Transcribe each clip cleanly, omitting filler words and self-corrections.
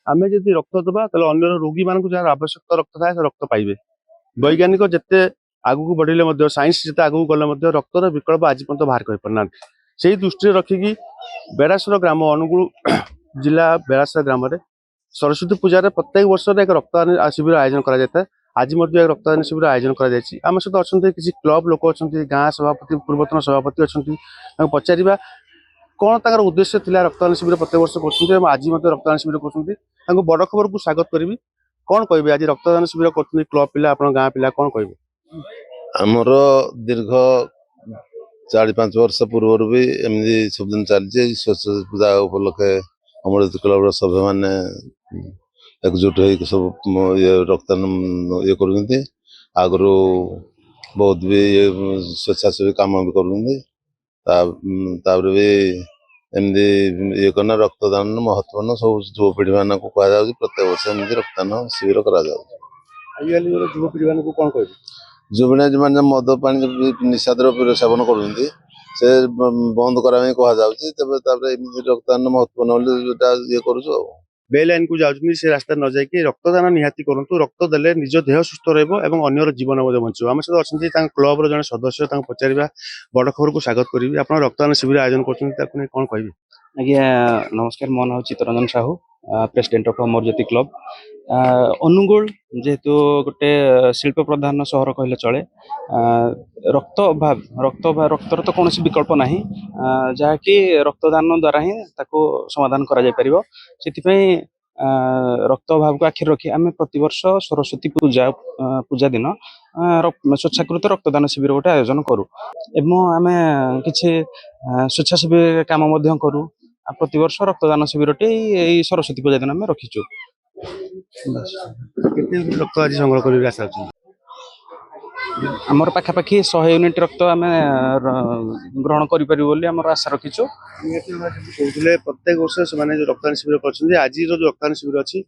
आम जब रक्त दबा अन्य रोगी मान जार आवश्यकता रक्त थाए रक्त पाइबे। वैज्ञानिक जिते आगू बढ़े साइंस जिते आगू गले रक्तर विकल्प आज पर्यटन बाहर कर पारना से दृष्टि रखिकी बेड़ासर ग्राम अनुगुल जिला बेड़ासर ग्राम में सरस्वती पूजार प्रत्येक वर्ष एक रक्तदान शिविर आयोजन कर आज रक्तदान शिविर आयोजन कर सहित अच्छा किसी क्लब लोक अच्छा गाँ सभापति पूर्वतन सभापति अच्छा पचार कौन तर उद्देश्य थिला रक्तदान शिविर प्रत्येक वर्ष कर आज रक्तदान शिविर कर बड़ खबर को स्वागत करी कौन कहे आज रक्तदान शिविर कर क्लब पिला गाँ पिला कौन कहे आमर दीर्घ 4-5 वर्ष पूर्व भी एमती सब दिन चलती सरस्वती पूजा उपलक्षे अमृत क्लब सभ्य मैंने एकजुट हो सब ये रक्तदान ये कर आगु बहुत भी स्वेच्छासेवी कम भी कर भी एमती ये करना रक्तदान महत्वपूर्ण सब युवपीढ़ी मान को कह प्रत्येक वर्ष एमती रक्तदान शिविर कर युवपीढ़ी मान को कौन कह जुबीना जो मैंने मद पा निशा द्रव्य सेवन कर बंद कराई कहुचे रक्तदान महत्वपूर्ण ये कर बेलाइन को जाऊँ से रास्ता न जाकि रक्तदान निहाती करूँ रक्त देले निज देह सुस्थ रही अन्यर जीवन बचो आम सहित अच्छा क्लब जन सदस्य पचार बड़ खबर को स्वागत करी आप रक्तदान शिविर आयोजन कर कौन कह आज्ञा नमस्कार मो ना Chittaranjan Sahu president of Amar Jyoti club Angul जेहेतु गोटे शिल्प प्रधान सहर कहले चले रक्त अभाव रक्तर तो कौन विकल्प ना जहाँकि रक्तदान द्वारा ही समाधान कर रक्त अभाव को आखिर रखी आम प्रतिवर्ष सरस्वती पूजा दिन स्वेच्छाकृत रक्तदान शिविर गोटे आयोजन करूँ एवं आम किसी स्वेच्छासेवी काम करूँ प्रतिवर्ष रक्तदान शिविर टी सरस्वती पूजा दिन आम रखीचु रक्त आज संग्रह कर आशा आमर पाखापाखि 100 यूनिट रक्त आम ग्रहण कर आशा रखीचु कहते प्रत्येक वर्ष से रक्तदान शिविर कर आज जो रक्तदान शिविर अच्छी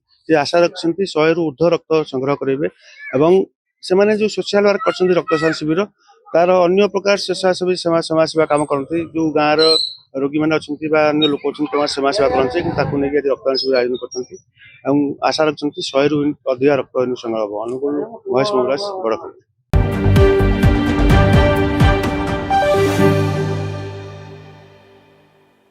आशा रखते 100 रु ऊर्ध्व रक्त संग्रह करेंगे से जो सोशल वर्क कर रक्तदान शिविर तार अन्य प्रकार स्वेच्छासेवी समाजसेवा कम करती जो गाँव रोगी मैंने अच्छा अन्य लोक अच्छा सेवा करते नहीं रक्तदान शिविर आयोजन कर आशा रखते 100 रु अधिक रक्त संग्रह अनुकूल महेश मंगराज बड़ खबर।